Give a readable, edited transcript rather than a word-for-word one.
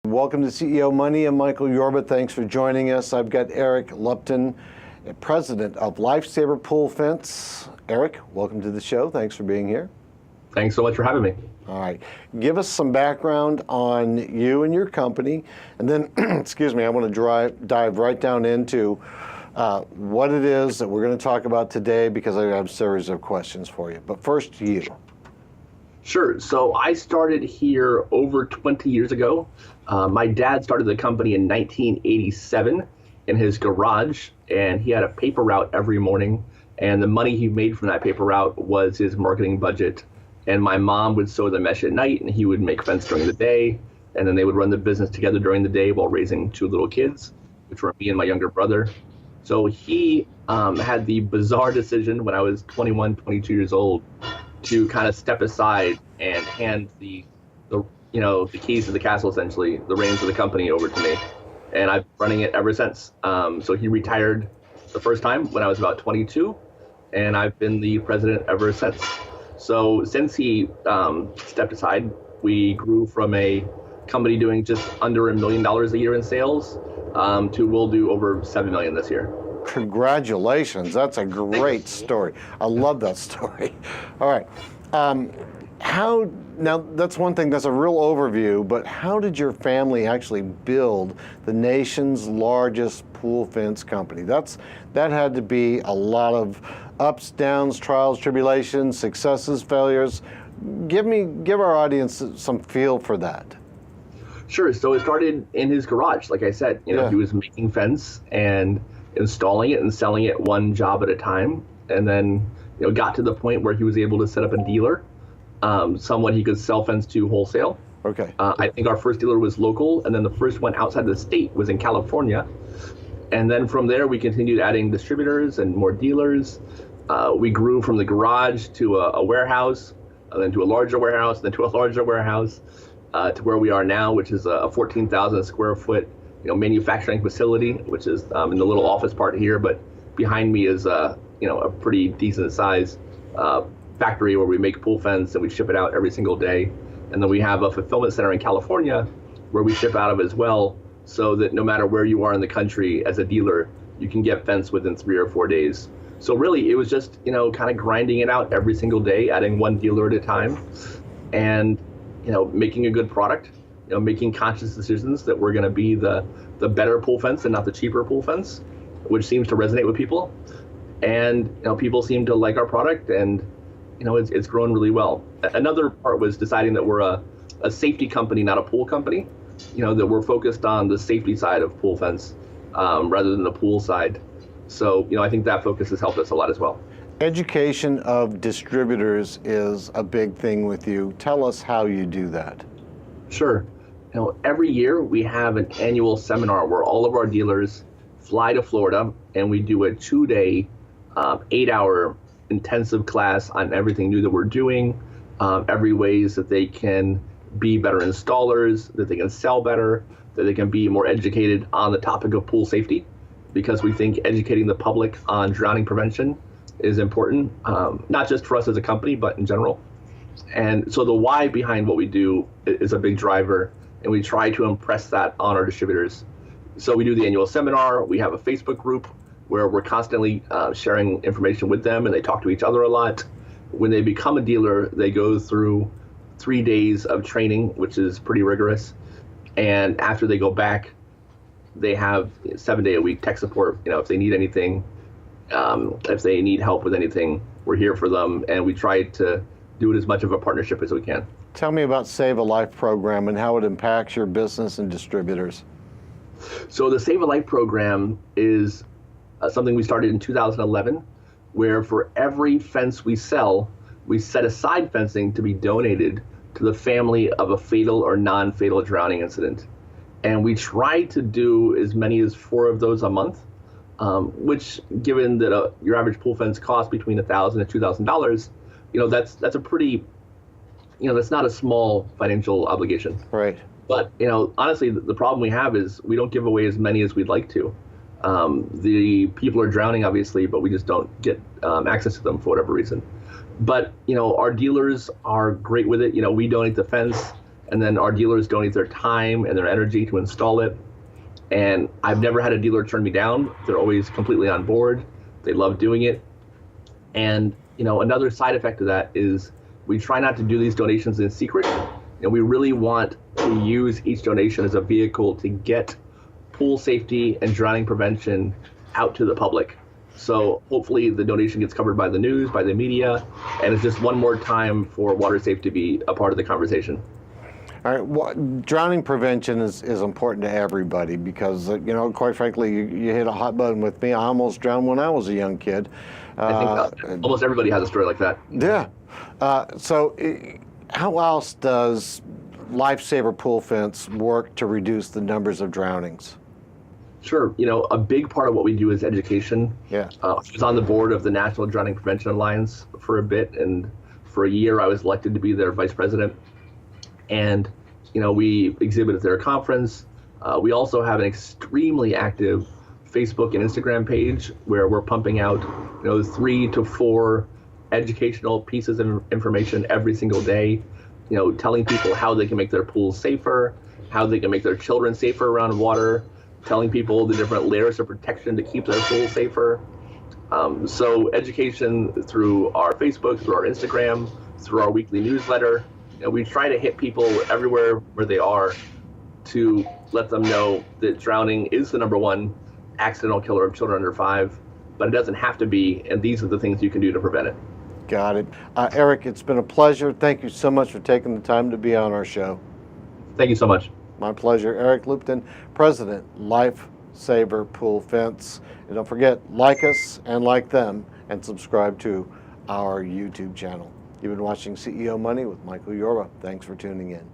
Welcome to CEO Money. I'm Michael Yorba. Thanks for joining us. I've got Eric Lupton, president of Lifesaver Pool Fence. Eric, welcome to the show. Thanks for being here. Thanks so much for having me. All right. Give us some background on you and your company, and then, excuse me, I want to dive right down into what it is that we're going to talk about today, because I have a series of questions for you. But first, you. Sure. So I started here over 20 years ago. My dad started the company in 1987 in his garage, and he had a paper route every morning. And the money he made from that paper route was his marketing budget. And my mom would sew the mesh at night, and he would make fence during the day. And then they would run the business together during the day while raising two little kids, which were me and my younger brother. So he had the bizarre decision when I was 21, 22 years old to kind of step aside and hand the keys to the castle, essentially, the reins of the company over to me. And I've been running it ever since. So he retired the first time when I was about 22, and I've been the president ever since. So since he stepped aside, we grew from a company doing just under $1 million a year in sales to we'll do over $7 million this year. Congratulations. That's a great story. I love that story. All right. Now that's one thing, that's a real overview, but how did your family actually build the nation's largest pool fence company? That had to be a lot of ups, downs, trials, tribulations, successes, failures. Give our audience some feel for that. Sure. So it started in his garage. Like I said, He was making fence and installing it and selling it one job at a time. And then, got to the point where he was able to set up a dealer, someone he could sell fence to wholesale. Okay. I think our first dealer was local, and then the first one outside the state was in California. And then from there, we continued adding distributors and more dealers. We grew from the garage to a warehouse, and then to a larger warehouse, then to a larger warehouse, to where we are now, which is a 14,000 square foot manufacturing facility, which is in the little office part here. But behind me is a pretty decent size factory where we make pool fence and we ship it out every single day. And then we have a fulfillment center in California where we ship out of as well, so that no matter where you are in the country as a dealer, you can get fence within 3 or 4 days. So really, it was just, kind of grinding it out every single day, adding one dealer at a time, and, making a good product, making conscious decisions that we're going to be the better pool fence and not the cheaper pool fence, which seems to resonate with people. And, people seem to like our product, and, it's grown really well. Another part was deciding that we're a safety company, not a pool company, that we're focused on the safety side of pool fence rather than the pool side. So, I think that focus has helped us a lot as well. Education of distributors is a big thing with you. Tell us how you do that. Sure. Every year we have an annual seminar where all of our dealers fly to Florida, and we do a 2-day, 8-hour intensive class on everything new that we're doing, every ways that they can be better installers, that they can sell better, that they can be more educated on the topic of pool safety, because we think educating the public on drowning prevention is important, not just for us as a company, but in general. And so the why behind what we do is a big driver, and we try to impress that on our distributors. So we do the annual seminar. We have a Facebook group where we're constantly sharing information with them, and they talk to each other a lot. When they become a dealer, they go through 3 days of training, which is pretty rigorous. And after they go back, they have 7-day-a-week tech support. If they need anything, if they need help with anything, we're here for them. And we try to do it as much of a partnership as we can. Tell me about Save a Life program and how it impacts your business and distributors. So the Save a Life program is something we started in 2011, where for every fence we sell, we set aside fencing to be donated to the family of a fatal or non-fatal drowning incident. And we try to do as many as 4 of those a month, which, given that your average pool fence costs between $1,000 and $2,000, that's a pretty, that's not a small financial obligation. Right. But, honestly, the problem we have is we don't give away as many as we'd like to. The people are drowning, obviously, but we just don't get access to them for whatever reason. But, our dealers are great with it. We donate the fence, and then our dealers donate their time and their energy to install it. And I've never had a dealer turn me down. They're always completely on board. They love doing it. And another side effect of that is we try not to do these donations in secret, and we really want to use each donation as a vehicle to get pool safety and drowning prevention out to the public. So hopefully the donation gets covered by the news, by the media, and it's just one more time for water safety to be a part of the conversation. All right, drowning prevention is important to everybody because, quite frankly, you hit a hot button with me. I almost drowned when I was a young kid. I think almost everybody has a story like that. Yeah. So how else does Lifesaver Pool Fence work to reduce the numbers of drownings? Sure. A big part of what we do is education. Yeah. I was on the board of the National Drowning Prevention Alliance for a bit, and for a year I was elected to be their vice president. And, we exhibit at their conference. We also have an extremely active Facebook and Instagram page where we're pumping out, 3 to 4 educational pieces of information every single day, telling people how they can make their pools safer, how they can make their children safer around water, telling people the different layers of protection to keep their pools safer. So education through our Facebook, through our Instagram, through our weekly newsletter. We try to hit people everywhere where they are to let them know that drowning is the #1 accidental killer of children under 5, but it doesn't have to be, and these are the things you can do to prevent it. Got it. Eric, it's been a pleasure. Thank you so much for taking the time to be on our show. Thank you so much. My pleasure. Eric Lupton, President, Lifesaver Pool Fence. And don't forget, like us and like them, and subscribe to our YouTube channel. You've been watching CEO Money with Michael Yorba. Thanks for tuning in.